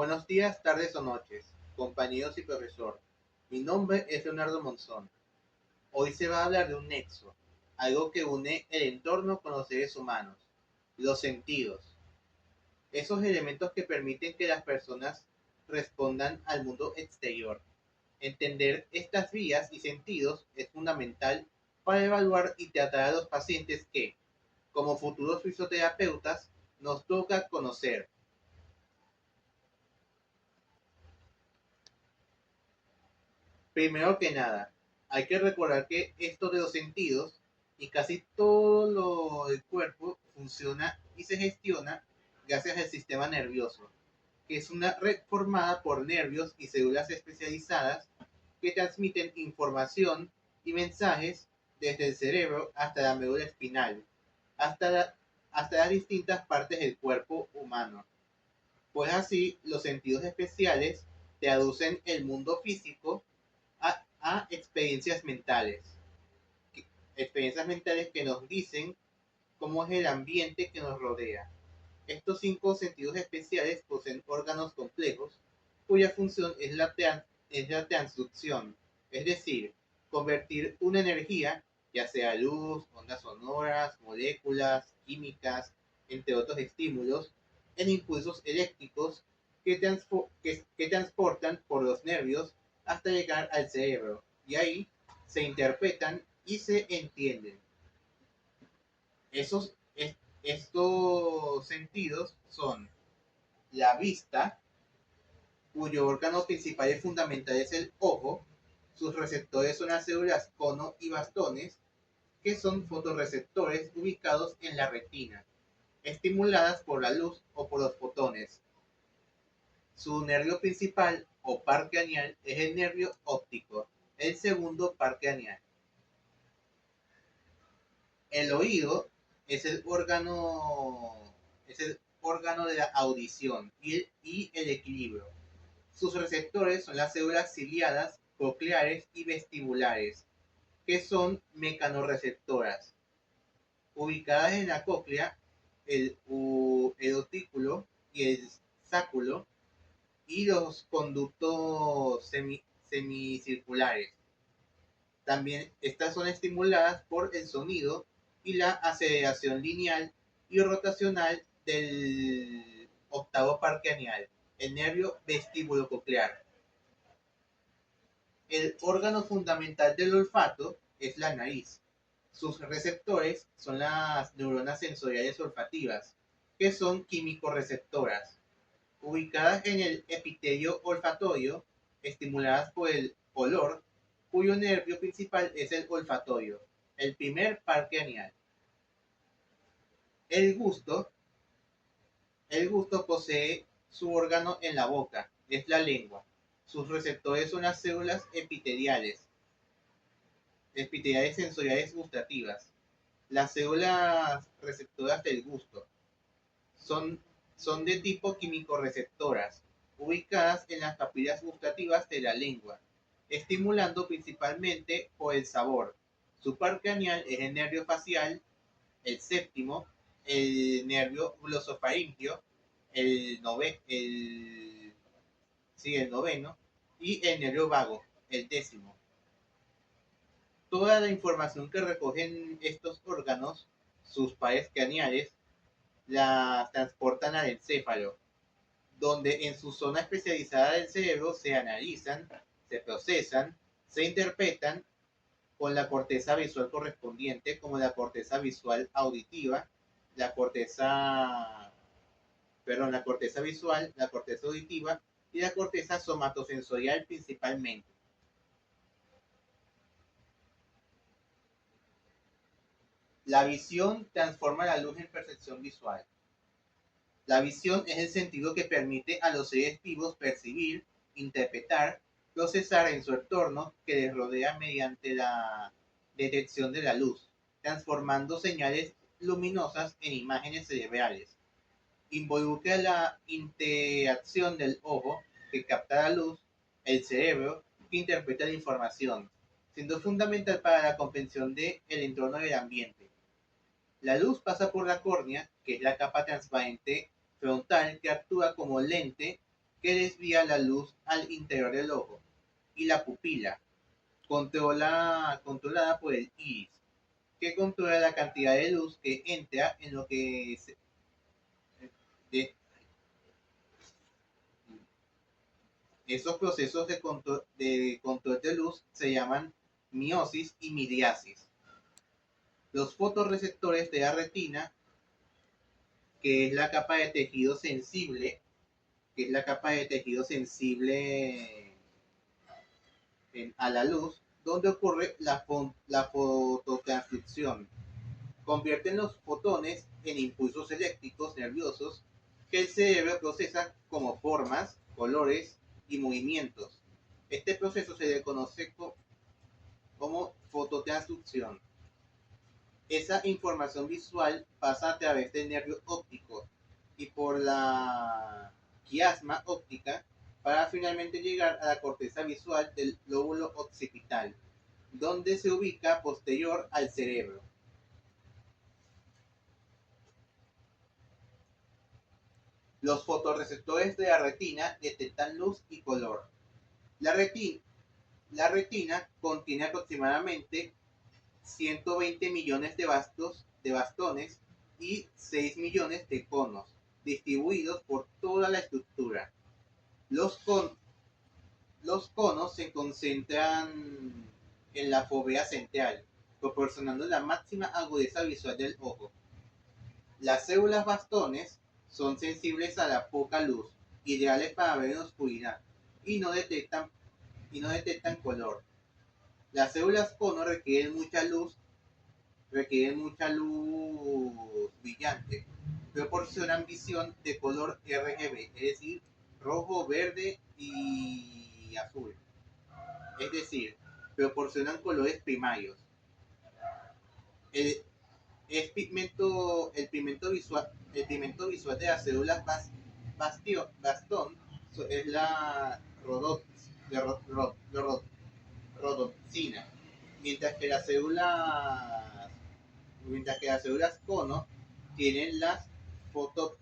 buenos días, tardes o noches, compañeros y profesor. Mi nombre es Leonardo Monzón. Hoy se va a hablar de un nexo, algo que une el entorno con los seres humanos, los sentidos. Esos elementos que permiten que las personas respondan al mundo exterior. Entender estas vías y sentidos es fundamental para evaluar y tratar a los pacientes que, como futuros fisioterapeutas, nos toca conocer. Primero que nada, hay que recordar que esto de los sentidos y casi todo lo del cuerpo funciona y se gestiona gracias al sistema nervioso, que es una red formada por nervios y células especializadas que transmiten información y mensajes desde el cerebro hasta la médula espinal, hasta, la- hasta las distintas partes del cuerpo humano. Pues así, los sentidos especiales traducen el mundo físico a experiencias mentales que nos dicen cómo es el ambiente que nos rodea. Estos cinco sentidos especiales poseen órganos complejos cuya función es la transducción, es decir, convertir una energía, ya sea luz, ondas sonoras, moléculas, químicas, entre otros estímulos, en impulsos eléctricos que transportan por los nervios hasta llegar al cerebro y ahí se interpretan y se entienden. Esos, estos sentidos son la vista, cuyo órgano principal y fundamental es el ojo. Sus receptores son las células cono y bastones, que son fotorreceptores ubicados en la retina, estimuladas por la luz o por los fotones. Su nervio principal o par craneal es el nervio óptico, el segundo par craneal. El oído es es el órgano de la audición y el equilibrio. Sus receptores son las células ciliadas, cocleares y vestibulares, que son mecanorreceptoras. Ubicadas en la cóclea, el otículo y el sáculo y los conductos semicirculares. También estas son estimuladas por el sonido y la aceleración lineal y rotacional del octavo par craneal, el nervio vestíbulo-coclear. El órgano fundamental del olfato es la nariz. Sus receptores son las neuronas sensoriales olfativas, que son químico-receptoras, ubicadas en el epitelio olfatorio, estimuladas por el olor, cuyo nervio principal es el olfatorio, el primer par craneal. El gusto, el gusto posee su órgano en la boca, es la lengua. Sus receptores son las células epiteliales sensoriales gustativas. Las células receptoras del gusto son, son de tipo químico-receptoras, ubicadas en las papilas gustativas de la lengua, estimulando principalmente por el sabor. Su par craneal es el nervio facial, el séptimo, el nervio glosofaringio, el noveno, y el nervio vago, el décimo. Toda la información que recogen estos órganos, sus pares craneales, la transportan al encéfalo, donde en su zona especializada del cerebro se analizan, se procesan, se interpretan con la corteza visual correspondiente, como la corteza visual auditiva, la corteza, la corteza visual, la corteza auditiva y la corteza somatosensorial principalmente. La visión transforma la luz en percepción visual. La visión es el sentido que permite a los seres vivos percibir, interpretar, procesar en su entorno que les rodea mediante la detección de la luz, transformando señales luminosas en imágenes cerebrales. Involucra la interacción del ojo, que capta la luz, el cerebro, que interpreta la información, siendo fundamental para la comprensión del entorno del ambiente. La luz pasa por la córnea, que es la capa transparente frontal que actúa como lente que desvía la luz al interior del ojo, y la pupila, controlada por el iris, que controla la cantidad de luz que entra en lo que de, esos procesos de control de luz se llaman miosis y miriasis. Los fotorreceptores de la retina, que es la capa de tejido sensible, a la luz, donde ocurre la fototransducción. Convierten los fotones en impulsos eléctricos nerviosos que el cerebro procesa como formas, colores y movimientos. Este proceso se le conoce como fototransducción. Esa información visual pasa a través del nervio óptico y por la quiasma óptica para finalmente llegar a la corteza visual del lóbulo occipital, donde se ubica posterior al cerebro. Los fotorreceptores de la retina detectan luz y color. La retina contiene aproximadamente 120 millones de bastones y 6 millones de conos, distribuidos por toda la estructura. Los conos se concentran en la fovea central, proporcionando la máxima agudeza visual del ojo. Las células bastones son sensibles a la poca luz, ideales para ver en oscuridad, y no detectan color. Las células cono requieren mucha luz brillante. Proporcionan visión de color RGB, es decir, rojo, verde y azul. Es decir, proporcionan colores primarios. El, el pigmento visual de las células bastón es la rodopsina, mientras que las células cono tienen las fotocinas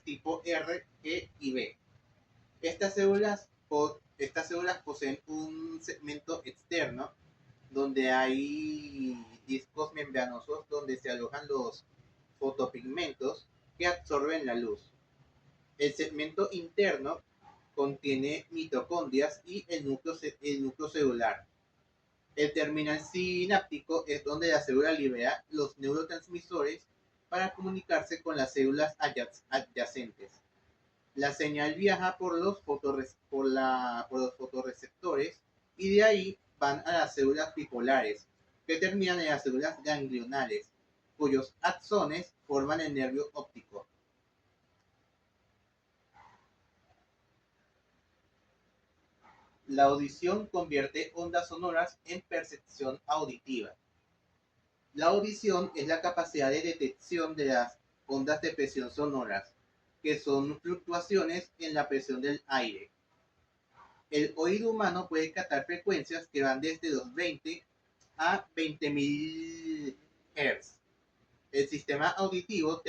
tipo R, E y B. Estas células poseen un segmento externo donde hay discos membranosos donde se alojan los fotopigmentos que absorben la luz. El segmento interno contiene mitocondrias y el núcleo celular. El terminal sináptico es donde la célula libera los neurotransmisores para comunicarse con las células adyacentes. La señal viaja por los fotorreceptores y de ahí van a las células bipolares, que terminan en las células ganglionales, cuyos axones forman el nervio óptico. La audición convierte ondas sonoras en percepción auditiva. La audición es la capacidad de detección de las ondas de presión sonoras, que son fluctuaciones en la presión del aire. El oído humano puede captar frecuencias que van desde los 20 a 20.000 Hz. El sistema auditivo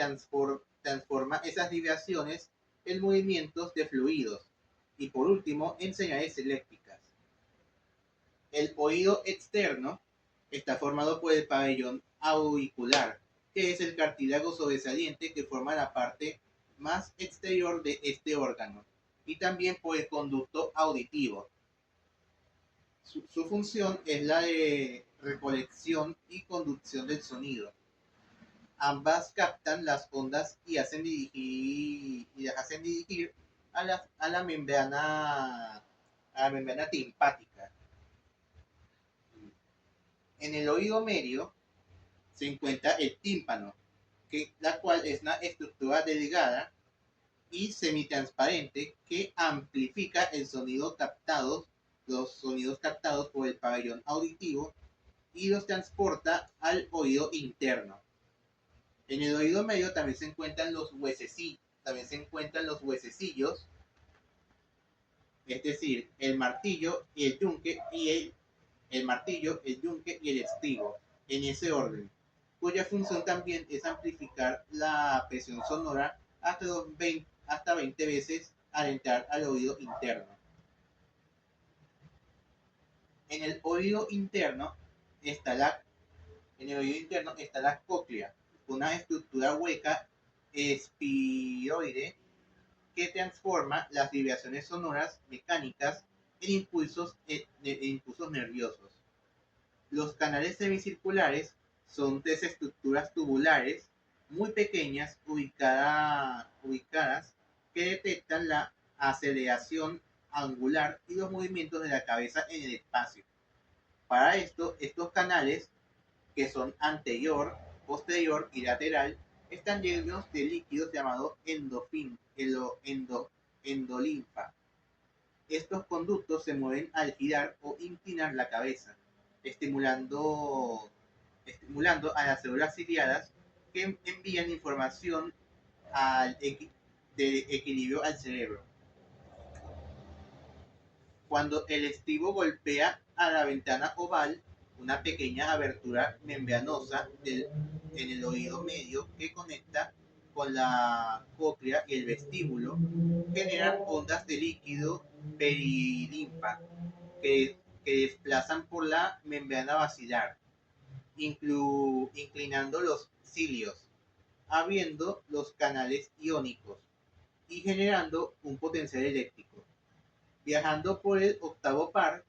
transforma esas vibraciones en movimientos de fluidos y por último en señales eléctricas. El oído externo está formado por el pabellón auricular, que es el cartílago sobresaliente que forma la parte más exterior de este órgano, y también por el conducto auditivo. Su función es la de recolección y conducción del sonido. Ambas captan las ondas y las hacen dirigir a la membrana timpática. En el oído medio se encuentra el tímpano, la cual es una estructura delgada y semitransparente que amplifica los sonidos captados por el pabellón auditivo y los transporta al oído interno. En el oído medio también se encuentran los huesecillos, es decir, el martillo y el yunque y el estribo, en ese orden, cuya función también es amplificar la presión sonora hasta 20 veces al entrar al oído interno. En el oído interno está la cóclea, una estructura hueca espiroide que transforma las vibraciones sonoras mecánicas en impulsos nerviosos. Los canales semicirculares son tres estructuras tubulares muy pequeñas ubicadas que detectan la aceleración angular y los movimientos de la cabeza en el espacio. Para esto, estos canales, que son anterior, posterior y lateral, están llenos de líquidos llamados endolinfa. Estos conductos se mueven al girar o inclinar la cabeza, estimulando a las células ciliadas que envían información de equilibrio al cerebro. Cuando el estribo golpea a la ventana oval, una pequeña abertura membranosa en el oído medio que conecta con la cóclea y el vestíbulo generan ondas de líquido perilinfa que desplazan por la membrana basilar, inclinando los cilios, abriendo los canales iónicos y generando un potencial eléctrico, viajando por el octavo par.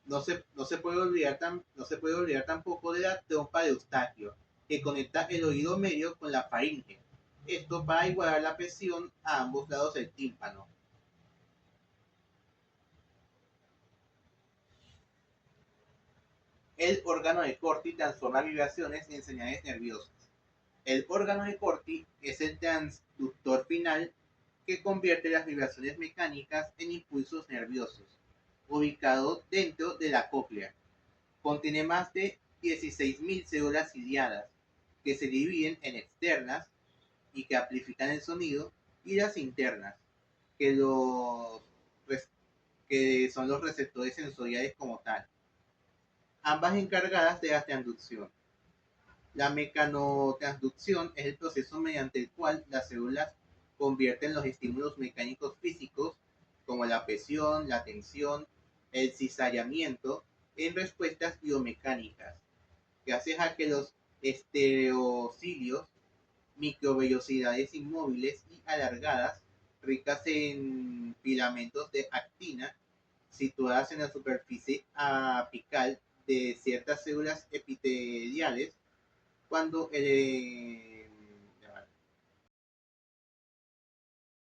No se puede olvidar tampoco de la trompa de Eustaquio, que conecta el oído medio con la faringe. Esto para igualar la presión a ambos lados del tímpano. El órgano de Corti transforma vibraciones en señales nerviosas. El órgano de Corti es el transductor final que convierte las vibraciones mecánicas en impulsos nerviosos, ubicado dentro de la cóclea. Contiene más de 16.000 células ciliadas que se dividen en externas y que amplifican el sonido, y las internas, que, que son los receptores sensoriales como tal, ambas encargadas de la transducción. La mecanotransducción es el proceso mediante el cual las células convierten los estímulos mecánicos físicos, como la presión, la tensión, el cizallamiento, en respuestas biomecánicas, gracias a que los estereocilios, microvellosidades inmóviles y alargadas, ricas en filamentos de actina, situadas en la superficie apical de ciertas células epiteliales, cuando